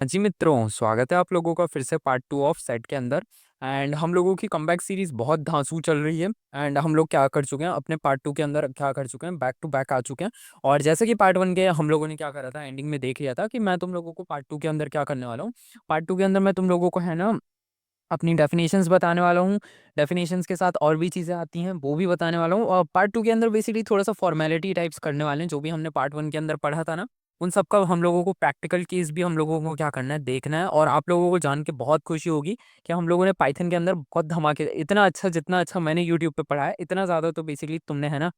जी मित्रों, स्वागत है आप लोगों का फिर से पार्ट 2 ऑफ सेट के अंदर। एंड हम लोगों की कमबैक सीरीज़ बहुत धांसू चल रही है। एंड हम लोग क्या कर चुके हैं अपने पार्ट 2 के अंदर, क्या कर चुके हैं, बैक टू बैक आ चुके हैं। और जैसे कि पार्ट 1 के हम लोगों ने क्या करा था, एंडिंग में देख लिया था कि मैं तुम लोगों को पार्ट 2 के अंदर क्या करने वाला हूँ। पार्ट 2 के अंदर मैं तुम लोगों को है ना अपनी डेफिनेशंस बताने वाला हूँ। डेफिनेशंस के साथ और भी चीज़ें आती हैं वो भी बताने वाला हूँ। और पार्ट 2 के अंदर बेसिकली थोड़ा-सा फॉर्मेलिटी टाइप्स करने वाले हैं, जो भी हमने पार्ट 1 के अंदर पढ़ा था ना, उन सब का हम लोगों को प्रैक्टिकल केस भी हम लोगों को क्या करना है, देखना है। और आप लोगों को जान के बहुत खुशी होगी कि हम लोगों ने पाइथन के अंदर बहुत धमाके, इतना अच्छा, जितना अच्छा मैंने यूट्यूब पे पढ़ा है, इतना ज़्यादा तो बेसिकली तुमने है ना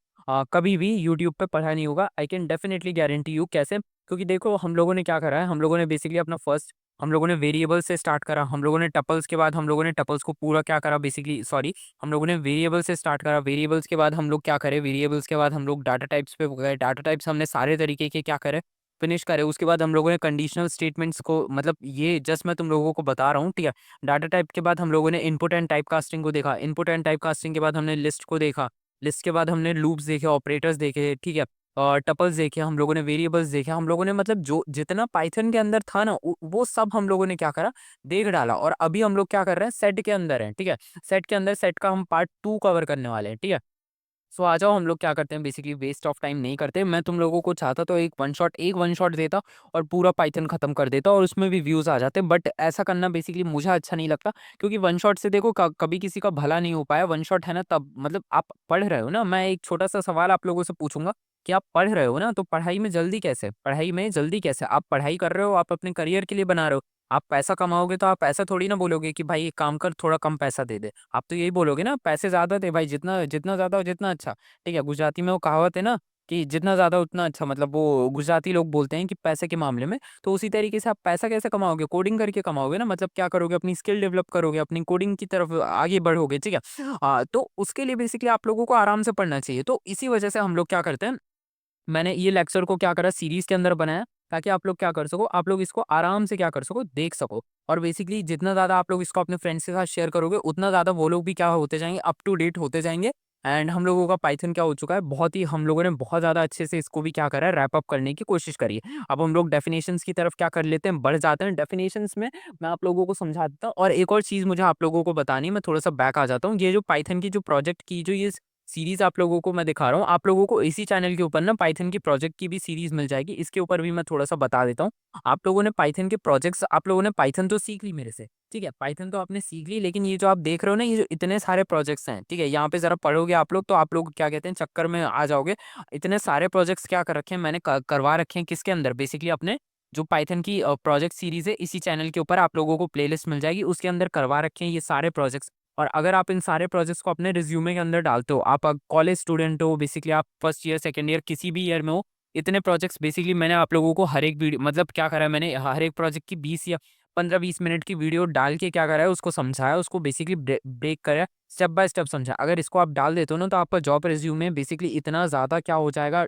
कभी भी यूट्यूब पे पढ़ा नहीं होगा। I can definitely guarantee you. कैसे? क्योंकि देखो हम लोगों ने क्या करा है, हम लोगों ने बेसिकली अपना फर्स्ट, हम लोगों ने वेरिएबल से स्टार्ट करा। हम लोगों ने टपल्स के बाद हम लोगों ने टपल्स को पूरा क्या करा, बेसिकली सॉरी, हम लोगों ने वेरिएबल से स्टार्ट करा। वेरिएबल्स के बाद हम लोग क्या करे, वेरिएबल्स के बाद हम लोग डाटा टाइप्स पे गए। डाटा टाइप्स हमने सारे तरीके के क्या करे, फिनिश करे। उसके बाद हम लोगों ने कंडीशनल स्टेटमेंट्स को, मतलब ये जस्ट मैं तुम लोगों को बता रहा हूँ, ठीक है। डाटा टाइप के बाद हम लोगों ने इनपुट एंड टाइप कास्टिंग को देखा। इनपुट एंड टाइप कास्टिंग के बाद हमने लिस्ट को देखा। लिस्ट के बाद हमने लूप्स देखे, ऑपरेटर्स देखे, ठीक है। और टपल्स देखे हम लोगों ने, वेरिएबल्स देखे हम लोगों ने, मतलब जो जितना पाइथन के अंदर था ना, वो सब हम लोगों ने क्या करा, देख डाला। और अभी हम लोग क्या कर रहे हैं, सेट के अंदर हैं, ठीक है। सेट के अंदर सेट का हम पार्ट 2 कवर करने वाले हैं, ठीक है। सो आ जाओ, हम लोग क्या करते हैं, बेसिकली वेस्ट ऑफ टाइम नहीं करते। मैं तुम लोगों को चाहता तो एक वन शॉट देता और पूरा पाइथन खत्म कर देता और उसमें भी व्यूज आ जाते, बट ऐसा करना बेसिकली मुझे अच्छा नहीं लगता। क्योंकि वन शॉट से देखो कभी किसी का भला नहीं हो पाया। वन शॉट है ना, तब मतलब आप पढ़ रहे हो ना, मैं एक छोटा सा सवाल आप लोगों से पूछूंगा कि आप पढ़ रहे हो ना, तो पढ़ाई में जल्दी कैसे, पढ़ाई में जल्दी कैसे? आप पढ़ाई कर रहे हो, आप अपने करियर के लिए बना रहे हो। आप पैसा कमाओगे तो आप ऐसा थोड़ी ना बोलोगे कि भाई एक काम कर, थोड़ा कम पैसा दे दे। आप तो यही बोलोगे ना, पैसे ज्यादा दे भाई, जितना जितना ज्यादा हो जितना अच्छा। ठीक है, गुजराती में वो कहावत है ना कि जितना ज़्यादा उतना अच्छा, मतलब वो गुजराती लोग बोलते हैं कि पैसे के मामले में। तो उसी तरीके से आप पैसा कैसे कमाओगे? कोडिंग करके कमाओगे ना, मतलब क्या करोगे, अपनी स्किल डेवलप करोगे, अपनी कोडिंग की तरफ आगे बढ़ोगे, ठीक है। तो उसके लिए बेसिकली आप लोगों को आराम से पढ़ना चाहिए। तो इसी वजह से हम लोग क्या करते हैं, मैंने ये लेक्चर को क्या करा, सीरीज के अंदर बनाया, ताकि आप लोग क्या कर सको, आप लोग इसको आराम से क्या कर सको, देख सको। और बेसिकली जितना ज़्यादा आप लोग इसको अपने फ्रेंड्स के साथ शेयर करोगे, उतना ज़्यादा वो लोग भी क्या होते जाएंगे, अप टू डेट होते जाएंगे। एंड हम लोगों का पाइथन क्या हो चुका है, बहुत ही, हम लोगों ने बहुत ज़्यादा अच्छे से इसको भी क्या करा है, रैप अप करने की कोशिश करी है। अब हम लोग डेफिनेशंस की तरफ क्या कर लेते हैं, बढ़ जाते हैं। डेफिनेशंस में मैं आप लोगों को समझा देता हूँ। और एक और चीज़ मुझे आप लोगों को बतानी है, मैं थोड़ा सा बैक आ जाता हूँ। ये जो पाइथन की जो प्रोजेक्ट की जो ये सीरीज आप लोगों को मैं दिखा रहा हूँ, आप लोगों को इसी चैनल के ऊपर ना पाइथन की प्रोजेक्ट की भी सीरीज मिल जाएगी। इसके ऊपर भी मैं थोड़ा सा बता देता हूँ। आप लोगों ने पाइथन के प्रोजेक्ट्स, आप लोगों ने पाइथन तो सीख ली मेरे से, ठीक है, पाइथन तो आपने सीख ली, लेकिन ये जो आप देख रहे हो ना, ये जो इतने सारे प्रोजेक्ट्स हैं, ठीक है, यहाँ पे जरा पढ़ोगे आप लोग तो आप लोग क्या कहते हैं, चक्कर में आ जाओगे। इतने सारे प्रोजेक्ट्स क्या कर रखे हैं मैंने, करवा रखे हैं किसके अंदर, बेसिकली अपने जो पाइथन की प्रोजेक्ट सीरीज है, इसी चैनल के ऊपर आप लोगों को प्लेलिस्ट मिल जाएगी, उसके अंदर करवा रखे हैं ये सारे प्रोजेक्ट्स। और अगर आप इन सारे प्रोजेक्ट्स को अपने रिज्यूमे के अंदर डालते हो, आप कॉलेज स्टूडेंट हो, बेसिकली आप फर्स्ट ईयर, सेकंड ईयर, किसी भी ईयर में हो, इतने प्रोजेक्ट्स बेसिकली मैंने आप लोगों को हर एक वीडियो, मतलब क्या करा है मैंने, हर एक प्रोजेक्ट की 20 या 15-20 मिनट की वीडियो डाल के क्या करा है, उसको समझाया, उसको बेसिकली ब्रेक करा, स्टेप बाय स्टेप समझा। अगर इसको आप डाल देते हो ना, तो आपका जॉब रिज्यूमे बेसिकली इतना ज़्यादा क्या हो जाएगा,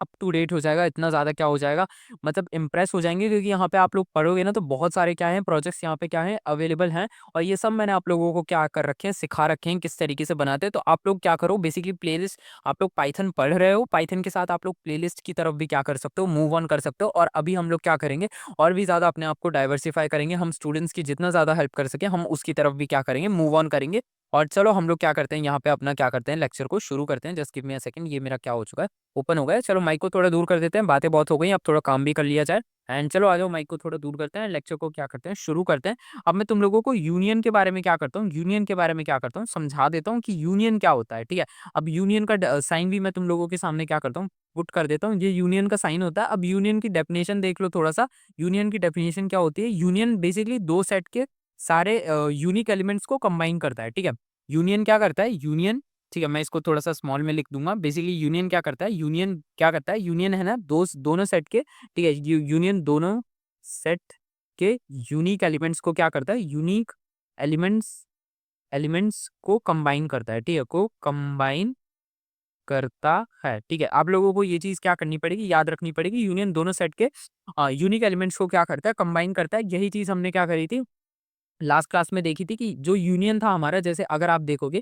अप टू डेट हो जाएगा, इतना ज़्यादा क्या हो जाएगा, मतलब इम्प्रेस हो जाएंगे। क्योंकि यहाँ पे आप लोग पढ़ोगे ना, तो बहुत सारे क्या हैं, प्रोजेक्ट्स यहाँ पे क्या हैं, अवेलेबल हैं। और ये सब मैंने आप लोगों को क्या कर रखे हैं, सिखा रखे हैं किस तरीके से बनाते हैं। तो आप लोग क्या करो, बेसिकली प्लेलिस्ट, आप लोग पाइथन पढ़ रहे हो, पाइथन के साथ आप लोग प्लेलिस्ट की तरफ भी क्या कर सकते हो, मूव ऑन कर सकते हो। और अभी हम लोग क्या करेंगे, और भी ज़्यादा अपने आप को डाइवर्सिफाई करेंगे। हम स्टूडेंट्स की जितना ज़्यादा हेल्प कर सके, हम उसकी तरफ भी क्या करेंगे, मूव ऑन करेंगे। और चलो हम लोग क्या करते हैं, यहाँ पे अपना क्या करते हैं, लेक्चर को शुरू करते हैं। Just give me a second, ये मेरा क्या हो चुका है, ओपन हो गया है। चलो माइक को थोड़ा दूर कर देते हैं, बातें बहुत हो गई, अब थोड़ा काम भी कर लिया जाए। एंड चलो आ जाओ, माइक को थोड़ा दूर करते हैं, लेक्चर को क्या करते हैं, शुरू करते हैं। अब मैं तुम लोगों को यूनियन के बारे में क्या करता हूँ, यूनियन के बारे में क्या करता हूँ, समझा देता हूँ कि यूनियन क्या होता है, ठीक है। अब यूनियन का साइन भी मैं तुम लोगों के सामने क्या करता हूँ, पुट कर देता हूँ। ये यूनियन का साइन होता है। अब यूनियन की डेफिनेशन देख लो थोड़ा सा। यूनियन की डेफिनेशन क्या होती है, यूनियन बेसिकली दो सेट के सारे यूनिक एलिमेंट्स को कंबाइन करता है, ठीक है। यूनियन क्या करता है, यूनियन, ठीक है, मैं इसको थोड़ा-सा स्मॉल में लिख दूँगा। बेसिकली यूनियन क्या करता है, यूनियन क्या करता है, यूनियन है ना दोनों सेट के, ठीक है, यूनियन दोनों सेट के यूनिक एलिमेंट्स को क्या करता है, यूनिक एलिमेंट्स एलिमेंट्स को कंबाइन करता है, ठीक है, को कंबाइन करता है, ठीक है। आप लोगों को ये चीज़ क्या करनी पड़ेगी, याद रखनी पड़ेगी। यूनियन दोनों सेट के यूनिक एलिमेंट्स को क्या करता है, कंबाइन करता है। यही चीज़ हमने क्या करी थी, लास्ट क्लास में देखी थी कि जो यूनियन था हमारा, जैसे अगर आप देखोगे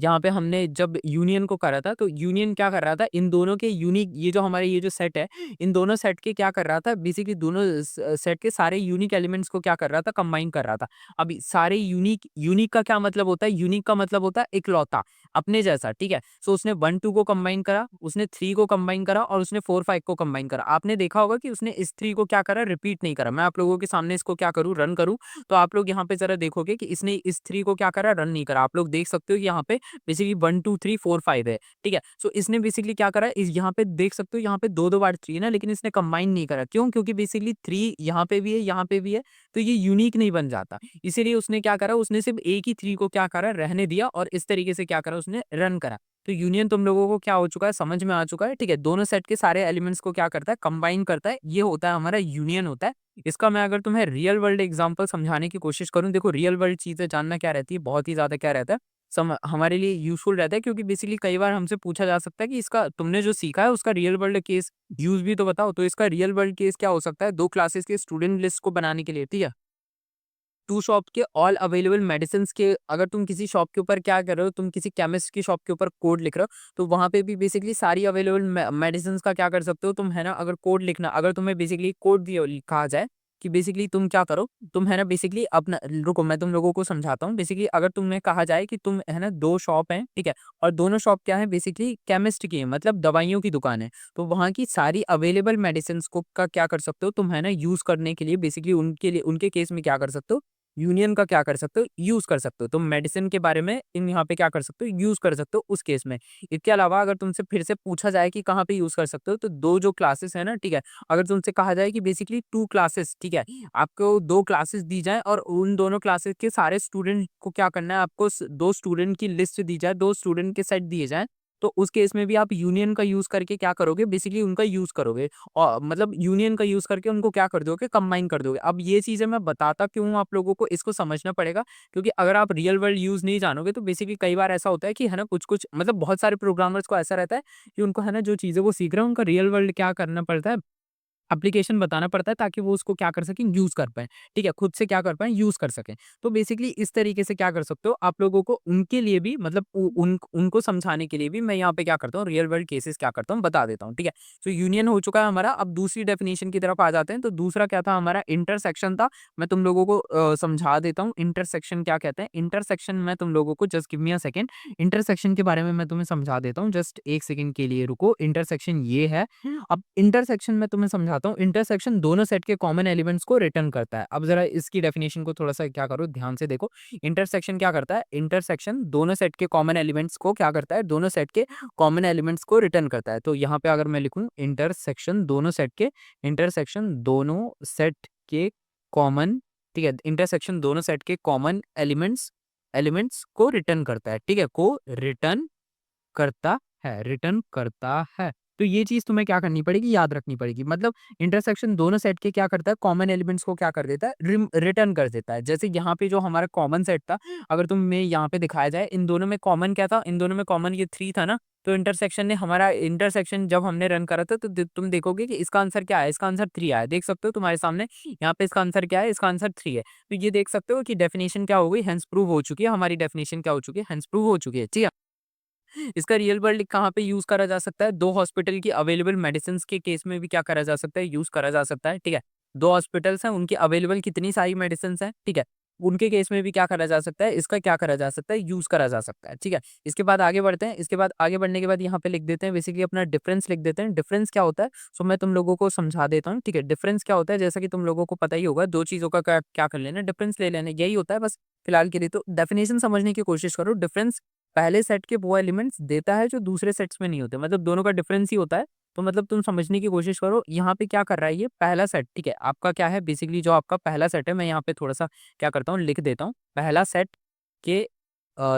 यहाँ पे हमने जब यूनियन को करा था, तो यूनियन क्या कर रहा था, इन दोनों के यूनिक, ये जो हमारे ये जो सेट है, इन दोनों सेट के क्या कर रहा था, बेसिकली दोनों सेट के सारे यूनिक एलिमेंट्स को क्या कर रहा था, कंबाइन कर रहा था। अब सारे यूनिक, यूनिक का क्या मतलब होता है, यूनिक का मतलब होता है इकलौता, अपने जैसा, ठीक है। सो उसने 1 2 को कंबाइन करा, उसने 3 को कंबाइन करा और उसने 4 5 को कंबाइन करा। आपने देखा होगा कि उसने इस 3 को क्या करा, रिपीट नहीं करा। मैं आप लोगों के सामने इसको क्या करूँ, रन करूँ, तो आप लोग यहाँ पे जरा देखोगे कि इसने इस 3 को क्या करा, रन नहीं करा। आप लोग देख सकते हो कि यहाँ पे बेसिकली 1 2 3 4 5 है, ठीक है। सो इसने बेसिकली क्या करा, इस यहाँ पे देख सकते हो, यहाँ पे दो दो बार 3 है ना, लेकिन इसने कंबाइन नहीं करा। क्यों? क्योंकि बेसिकली 3 यहाँ पे भी है, यहाँ पे भी है, तो ये यूनिक नहीं बन जाता। इसीलिए उसने क्या करा, उसने सिर्फ एक ही 3 को क्या करा, रहने दिया और इस तरीके से क्या करा, उसने रन करा। तो यूनियन तुम लोगों को क्या हो चुका है, समझ में आ चुका है, ठीक है। दोनों सेट के सारे एलिमेंट्स को क्या करता है, कंबाइन करता है, ये होता है हमारा यूनियन होता है। इसका मैं अगर तुम्हें रियल वर्ल्ड एग्जांपल समझाने की कोशिश करूं, देखो रियल वर्ल्ड चीजें जानना क्या रहती है, बहुत ही ज्यादा क्या रहता है, हमारे लिए यूजफुल रहता है, क्योंकि बेसिकली कई बार हमसे पूछा जा सकता है कि इसका तुमने जो सीखा है उसका रियल वर्ल्ड केस यूज भी तो बताओ। तो इसका रियल वर्ल्ड केस क्या हो सकता है, दो क्लासेस के स्टूडेंट लिस्ट को बनाने के लिए, ठीक है। टू शॉप के ऑल अवेलेबल मेडिसिन के, अगर तुम किसी शॉप के ऊपर क्या कर रहे हो, तुम किसी केमिस्ट की शॉप के ऊपर कोड लिख रहे हो, तो वहां पे भी बेसिकली सारी अवेलेबल मेडिसिन का क्या कर सकते हो तुम, है ना। अगर कोड लिखना, अगर तुम्हें बेसिकली कोड दिया कहा जाए कि बेसिकली तुम क्या करो, तुम है ना बेसिकली अपना, रुको मैं तुम लोगों को समझाता हूँ। बेसिकली अगर तुम्हें कहा जाए कि तुम है ना, दो शॉप हैं, ठीक है, और दोनों शॉप क्या है, बेसिकली केमिस्ट की है, मतलब दवाइयों की दुकान है, तो वहाँ की सारी अवेलेबल मेडिसिन को का क्या कर सकते हो तुम, है ना, यूज करने के लिए बेसिकली उनके लिए, उनके केस में क्या कर सकते हो, यूनियन का क्या कर सकते हो, यूज कर सकते हो। तुम मेडिसिन के बारे में इन यहाँ पे क्या कर सकते हो, यूज कर सकते हो उस केस में। इसके अलावा अगर तुमसे फिर से पूछा जाए कि कहाँ पे यूज कर सकते हो, तो दो जो क्लासेस है ना, ठीक है, अगर तुमसे कहा जाए कि बेसिकली टू क्लासेस, ठीक है, आपको दो क्लासेस दी जाए और उन दोनों क्लासेस के सारे स्टूडेंट को क्या करना है, आपको दो स्टूडेंट की लिस्ट दी जाए, दो स्टूडेंट के सेट दिए जाए, तो उस केस में भी आप यूनियन का यूज करके क्या करोगे, बेसिकली उनका यूज करोगे, और मतलब यूनियन का यूज करके उनको क्या कर दोगे, कंबाइन कर दोगे। अब ये चीजें मैं बताता क्यों हूं आप लोगों को, इसको समझना पड़ेगा, क्योंकि अगर आप रियल वर्ल्ड यूज नहीं जानोगे, तो बेसिकली कई बार ऐसा होता है कि है ना, कुछ कुछ मतलब बहुत सारे प्रोग्रामर्स को ऐसा रहता है कि उनको है ना, जो चीजें वो सीख रहे हैं उनका रियल वर्ल्ड क्या करना पड़ता है, एप्लीकेशन बताना पड़ता है, ताकि वो उसको क्या कर सकें, यूज़ कर पाएँ, ठीक है? खुद से क्या कर पाएँ, यूज़ कर सकें। तो बेसिकली इस तरीके से क्या कर सकते हो, आप लोगों को उनके लिए भी मतलब उ उन उनको समझाने के लिए भी मैं यहाँ पे क्या करता हूँ, रियल वर्ल्ड केसेस क्या करता हूँ, बता देता हूँ, ठीक है? तो यूनियन हो चुका है हमारा, अब दूसरी डेफिनिशन की तरफ आ जाते हैं। तो दूसरा क्या था हमारा, इंटरसेक्शन था। मैं तुम लोगों को समझा देता हूँ, इंटरसेक्शन क्या कहते हैं। इंटरसेक्शन मैं तुम लोगों को, just give me a second, intersection के बारे में मैं तुम्हें समझा देता हूँ, जस्ट 1 सेकंड के लिए रुको। इंटरसेक्शन ये है, अब इंटरसेक्शन मैं तुम्हें समझाता हूँ। इंटरसेक्शन दोनों सेट के कॉमन एलिमेंट्स को रिटर्न करता है। अब जरा इसकी डेफिनेशन को थोड़ा सा क्या करो, ध्यान से देखो। इंटरसेक्शन क्या करता है, इंटरसेक्शन दोनों सेट के कॉमन एलिमेंट्स को क्या करता है, दोनों सेट के कॉमन एलिमेंट्स को रिटर्न करता है। तो यहाँ पे अगर मैं लिखूं इंटरसेक्शन दोनों सेट के, इंटरसेक्शन दोनों सेट के कॉमन, ठीक है, इंटरसेक्शन दोनों सेट के कॉमन एलिमेंट्स एलिमेंट्स को रिटर्न करता है, ठीक है, को रिटर्न करता रिटर्न करता है। तो ये चीज़ तुम्हें क्या करनी पड़ेगी, याद रखनी पड़ेगी। मतलब इंटरसेक्शन दोनों सेट के क्या करता है, कॉमन एलिमेंट्स को क्या कर देता है, रिटर्न कर देता है। जैसे यहाँ पे जो हमारा कॉमन सेट था, अगर तुम्हें यहाँ पे दिखाया जाए, इन दोनों में कॉमन क्या था, इन दोनों में कॉमन ये 3 था ना, तो इंटरसेक्शन ने हमारा, इंटरसेक्शन जब हमने रन करा था, तो तुम देखोगे कि इसका आंसर क्या है, इसका आंसर 3 आया। देख सकते हो तुम्हारे सामने, यहाँ पे इसका आंसर क्या है, इसका आंसर 3 है। तो ये देख सकते हो कि डेफिनेशन क्या हो गई, हेंस प्रूव हो चुकी है, हमारी डेफिनेशन क्या हो चुकी है, हेंस प्रूव हो चुकी है, ठीक है। इसका रियल वर्ल्ड कहाँ पे यूज़ करा जा सकता है? 2 हॉस्पिटल की अवेलेबल मेडिसिन्स के केस में भी क्या करा जा सकता है? यूज़ करा जा सकता है, ठीक है। 2 हॉस्पिटल्स हैं, उनकी अवेलेबल कितनी सारी मेडिसिन्स हैं, ठीक है। उनके केस में भी क्या करा जा सकता है? इसका क्या करा जा सकता है? यूज़ करा जा सकता है, ठीक है। इसके बाद आगे बढ़ते हैं, इसके बाद आगे बढ़ने के बाद यहाँ पे लिख देते हैं, बेसिकली अपना डिफरेंस लिख देते हैं। डिफरेंस क्या होता है? सो मैं तुम लोगों को समझा देता हूँ, ठीक है। डिफरेंस क्या होता है? जैसा कि तुम लोगों को पता ही होगा, 2 चीज़ों का क्या क्या कर लेना, डिफरेंस ले लेना, यही होता है बस फिलहाल के लिए। तो डेफिनेशन समझने की कोशिश करो। डिफरेंस पहले सेट के वो एलिमेंट्स देता है जो दूसरे सेट्स में नहीं होते, मतलब दोनों का डिफरेंस ही होता है। तो मतलब तुम समझने की कोशिश करो, यहाँ पे क्या कर रहा है ये पहला सेट, ठीक है, आपका क्या है, बेसिकली जो आपका पहला सेट है, मैं यहाँ पे थोड़ा सा क्या करता हूँ, लिख देता हूँ। पहला सेट के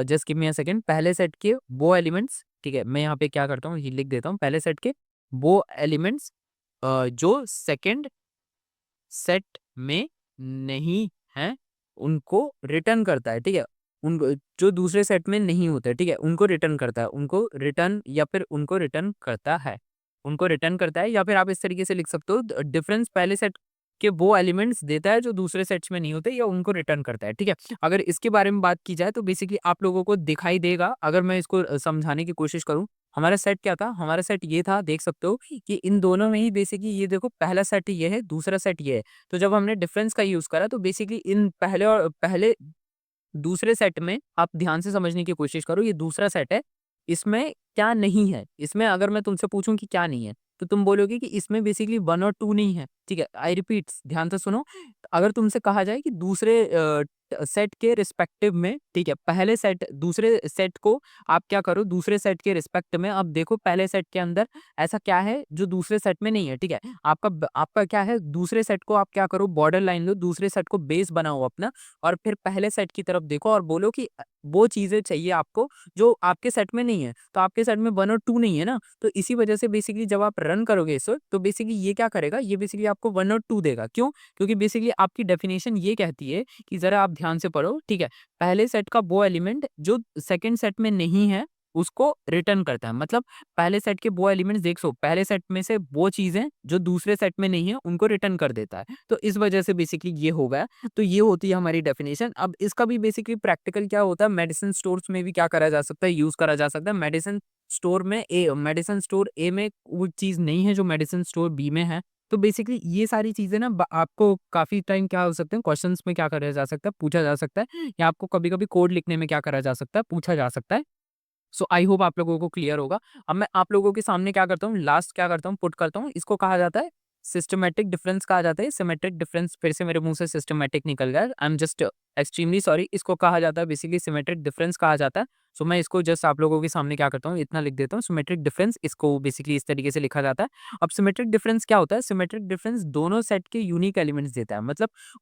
just give me a second, पहले सेट के वो एलिमेंट्स, ठीक है, मैं यहाँ पे क्या करता हूँ, ये लिख देता हूँ, पहले सेट के वो एलिमेंट्स जो सेकंड सेट में नहीं हैं, उनको रिटर्न करता है, ठीक है। उन जो दूसरे सेट में नहीं होते, ठीक है, उनको रिटर्न करता है, उनको रिटर्न या फिर उनको रिटर्न करता है, उनको रिटर्न करता है, या फिर आप इस तरीके से लिख सकते हो, डिफरेंस पहले सेट के वो एलिमेंट्स देता है जो दूसरे सेट्स में नहीं होते या उनको रिटर्न करता है, ठीक है? अगर इसके बारे में बात की जाए तो बेसिकली आप लोगों को दिखाई देगा, अगर मैं इसको समझाने की कोशिश करूँ, हमारा सेट क्या था? हमारा सेट ये था, देख सकते हो कि इन दोनों में ही बेसिकली ये देखो पहला सेट ये है, दूसरा सेट ये है। तो जब हमने डिफरेंस का यूज़ करा तो बेसिकली इन पहले दूसरे सेट में आप ध्यान से समझने की कोशिश करो, ये दूसरा सेट है, इसमें क्या नहीं है? इसमें अगर मैं तुमसे पूछूँ कि क्या नहीं है, तो तुम बोलोगे कि इसमें बेसिकली 1 और 2 नहीं है, ठीक है? आई रिपीट्स, ध्यान से सुनो, अगर तुमसे कहा जाए कि दूसरे सेट के रिस्पेक्टिव में, ठीक है? पहले सेट दूसरे सेट को आप क्या करो, दूसरे सेट के रिस्पेक्ट में अब देखो पहले सेट के अंदर ऐसा क्या है जो दूसरे सेट में नहीं है, ठीक है? आपका क्या है, दूसरे सेट को आप क्या करो, बॉर्डर लाइन लो, दूसरे सेट को बेस बनाओ अपना और फिर पहले सेट की तरफ देखो और बोलो कि वो चीज़ें चाहिए आपको जो आपके सेट में नहीं है। तो आपके सेट में 1 और 2 नहीं है ना, तो इसी वजह से बेसिकली जब आप रन करोगे इसे, तो बेसिकली ये क्या करेगा, ये बेसिकली आपको 1 और 2 देगा। क्यों? क्योंकि बेसिकली आपकी डेफिनिशन ये कहती है कि ज़रा आप ध्यान से पढ़ो, ठीक है? पहले सेट का वो एलिमेंट जो सेकंड सेट में नहीं है, उसको रिटर्न करता है। मतलब पहले सेट के वो एलिमेंट्स देख सो पहले सेट में से वो चीज़ें जो दूसरे सेट में नहीं है, उनको रिटर्न कर देता है। तो इस वजह से बेसिकली ये हो गया। तो ये होती है हमारी डेफिनेशन। अब इसका भी बेसिकली प्रैक्टिकल क्या होता है, मेडिसिन स्टोर्स में भी क्या करा जा सकता है, यूज़ करा जा सकता है। मेडिसिन स्टोर ए में वो चीज़ नहीं है जो मेडिसिन स्टोर बी में है। तो बेसिकली ये सारी चीज़ें ना आपको काफ़ी टाइम क्या हो सकते हैं, क्वेश्चंस में क्या करा जा सकता है, पूछा जा सकता है या आपको कभी-कभी कोड लिखने में क्या करा जा सकता है, पूछा जा सकता है। सो आई होप आप लोगों को क्लियर होगा। अब मैं आप लोगों के सामने क्या करता हूँ, लास्ट क्या करता हूँ, पुट करता हूँ। इसको कहा जाता है सिस्टमैटिक डिफरेंस कहा जाता है। सिमेट्रिक डिफरेंस फिर से मेरे मुँह से सिस्टमैटिक निकल गया। I am just extremely sorry. इसको कहा जाता है बेसिकली सिमेट्रिक डिफरेंस कहा जाता है। सो मैं इसको जस्ट आप लोगों के सामने क्या करता हूँ, इतना लिख देता हूँ, सिमेट्रिक डिफरेंस इसको बेसिकली इस तरीके से लिखा जाता है। अब सिमेट्रिक डिफरेंस क्या होता है? सिमेट्रिक डिफरेंस दोनों सेट के यूनिक एलिमेंट्स देता है।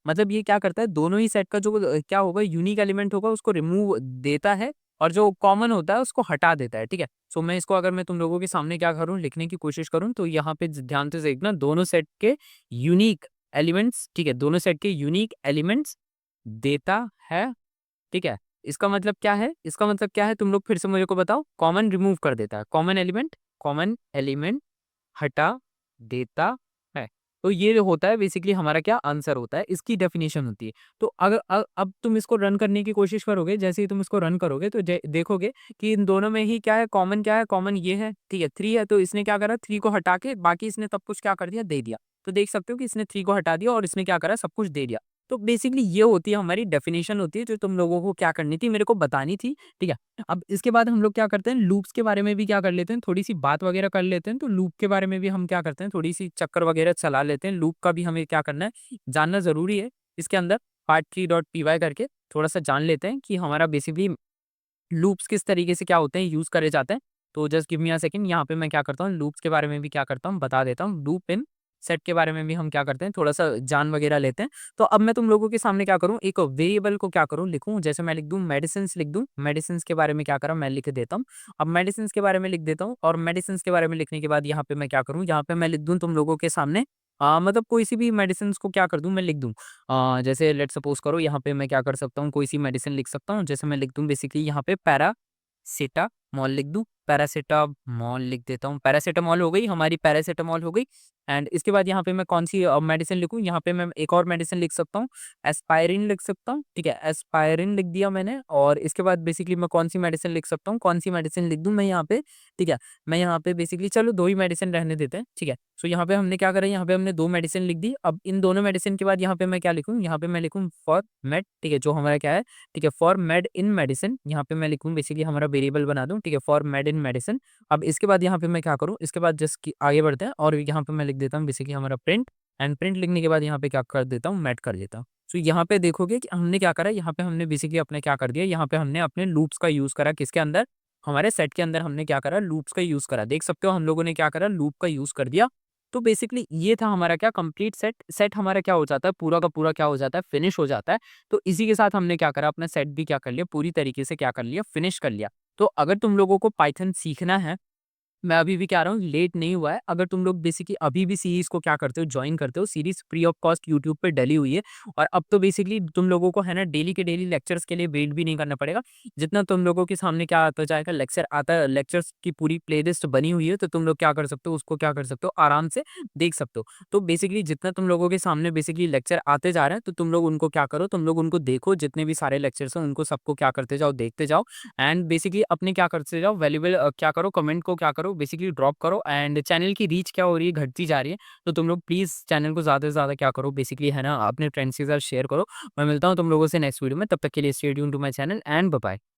मतलब ये क्या करता है, दोनों ही सेट का जो क्या होगा, यूनिक एलिमेंट होगा उसको रिमूव देता है और जो कॉमन होता है उसको हटा देता है, ठीक है? सो मैं इसको अगर मैं तुम लोगों के सामने क्या करूँ, लिखने की कोशिश करूँ तो यहाँ पे ध्यान से देखना, दोनों सेट के यूनिक एलिमेंट्स, ठीक है? दोनों सेट के यूनिक एलिमेंट्स देता है, ठीक है? इसका मतलब क्या है? इसका मतलब क्या है? तुम लोग फिर से मुझे को बताओ। कॉमन रिमूव कर देता है, कॉमन एलिमेंट हटा देता है। तो ये होता है बेसिकली हमारा क्या आंसर होता है, इसकी डेफिनेशन होती है। तो अगर अब तुम इसको रन करने की कोशिश करोगे, जैसे ही तुम इसको रन करोगे तो देखोगे कि इन दोनों में ही क्या है, कॉमन क्या है, कॉमन ये है, ठीक है? 3 है, तो इसने क्या करा, 3 को हटा के बाकी इसने सब कुछ क्या कर दिया, दे दिया। तो देख सकते हो कि इसने 3 को हटा दिया और इसने क्या करा, सब कुछ दे दिया। तो बेसिकली ये होती है हमारी डेफिनेशन होती है जो तुम लोगों को क्या करनी थी, मेरे को बतानी थी, ठीक है? अब इसके बाद हम लोग क्या करते हैं, लूप्स के बारे में भी क्या कर लेते हैं, थोड़ी-सी बात वगैरह कर लेते हैं। तो लूप के बारे में भी हम क्या करते हैं, थोड़ी-सी चक्कर वगैरह चला लेते हैं। लूप का भी हमें क्या करना है, जानना ज़रूरी है। इसके अंदर part3.py करके थोड़ा-सा जान लेते हैं कि हमारा बेसिकली लूप्स किस तरीके से क्या होते हैं, यूज़ करे जाते हैं। तो just give me a second, यहाँ पे मैं क्या करता हूँ, लूप्स के बारे में भी क्या करता हूँ, बता देता हूँ। लूप इन सेट के बारे में भी हम क्या करते हैं, थोड़ा-सा जान वगैरह लेते हैं। तो अब मैं तुम लोगों के सामने क्या करूँ, एक वेरिएबल को क्या करूँ, लिखूँ। जैसे मैं लिख दूँ मेडिसिन्स लिख दूँ। मेडिसिन्स के बारे में क्या करा, मैं लिख देता हूँ। अब मेडिसिन्स के बारे में लिख देता हूँ और मेडिसिन्स के बारे में लिखने के बाद यहाँ पे मैं क्या करूँ, यहाँ पे मैं लिख दूँ तुम लोगों के सामने मतलब कोई सी भी मेडिसिन्स को क्या कर दूँ, मैं लिख दूँ। जैसे लेट्स सपोज़ करो यहाँ पे मैं क्या कर सकता हूँ, कोई सी मेडिसिन लिख सकता हूँ। जैसे मैं लिख दूँ बेसिकली यहाँ पे पैरासिटामॉल लिख दूँ, पैरासिटामॉल लिख देता हूँ। पैरासिटामॉल हो गई, हमारी पैरासिटामॉल हो गई। एंड इसके बाद यहाँ पे मैं कौन-सी मेडिसिन लिखूँ, यहाँ पे मैं एक और मेडिसिन लिख सकता हूँ, एस्पाइरिन लिख सकता हूँ, ठीक है? एस्पाइरिन लिख दिया मैंने और इसके बाद बेसिकली मैं कौन-सी मेडिसिन लिख सकता हूँ, कौन-सी मेडिसिन लिख दूँ मैं यहाँ पे, ठीक है? मैं यहाँ पे बेसिकली चलो 2 ही मेडिसिन रहने देते हैं, ठीक है? सो यहाँ पे हमने क्या करा, यहाँ पे हमने 2 मेडिसिन लिख दी। अब इन दोनों मेडिसिन के बाद यहाँ पे मैं क्या लिखूँ, यहाँ पे मैं लिखूँ फॉर मेड, ठीक है? जो हमारा क्या है, ठीक है? फॉर मेड इन मेडिसिन, यहाँ पे मैं लिखूँ बेसिकली हमारा वेरिएबल बना दूँ, ठीक है? For made in medicine. अब इसके बाद यहाँ पे मैं क्या करूँ, इसके बाद जस्ट कि आगे बढ़ते हैं और यहाँ पे मैं लिख देता हूँ बेसिकली हमारा प्रिंट एंड प्रिंट लिखने के बाद यहाँ पे क्या कर देता हूँ, मेड कर देता हूँ। सो यहाँ पे देखोगे कि हमने क्या करा, यहाँ पे हमने बेसिकली अपने क्या कर दिया, यहाँ पे हमने अपने लूप्स का यूज़ करा, किसके अंदर, हमारे सेट के अंदर हमने क्या करा, लूप्स का यूज़ करा। देख सकते हो हम लोगों ने क्या करा, लूप का यूज़ कर दिया। तो बेसिकली ये था हमारा क्या, कंप्लीट सेट। सेट हमारा क्या हो जाता है, पूरा का पूरा क्या हो जाता है, फिनिश हो जाता है। तो इसी के साथ हमने क्या करा, अपना सेट भी क्या कर लिया, पूरी तरीके से क्या कर लिया, फिनिश कर लिया। तो अगर तुम लोगों को पाइथन सीखना है मैं अभी भी कह रहा हूँ लेट नहीं हुआ है। अगर तुम लोग बेसिकली अभी भी सीरीज़ को क्या करते हो जॉइन करते हो, series free of cost YouTube पे डली हुई है और अब तो बेसिकली तुम लोगों को है ना डेली के डेली लेक्चर्स के लिए वेट भी नहीं करना पड़ेगा। जितना तुम लोगों के सामने क्या आता जाएगा लेक्चर आता है, लेक्चर्स की पूरी प्लेलिस्ट बनी हुई है तो तुम लोग क्या कर सकते हो उसको क्या कर सकते हो आराम से देख सकते हो। तो बेसिकली जितना तुम लोगों के सामने बेसिकली लेक्चर आते जा रहे हैं तो तुम लोग उनको क्या करो, तुम लोग उनको देखो, जितने भी सारे लेक्चर्स हैं उनको सबको क्या करते जाओ, देखते जाओ एंड बेसिकली अपने क्या करते जाओ वैल्यूएबल क्या करो, कमेंट को क्या करो बेसिकली ड्रॉप करो एंड चैनल की रीच क्या हो रही है, घटती जा रही है। तो तुम लोग प्लीज़ चैनल को ज़्यादा से ज़्यादा क्या करो बेसिकली है ना अपने फ्रेंड्स के साथ शेयर करो। मैं मिलता हूँ तुम लोगों से नेक्स्ट वीडियो में, तब तक के लिए stay tuned to my channel and bye bye.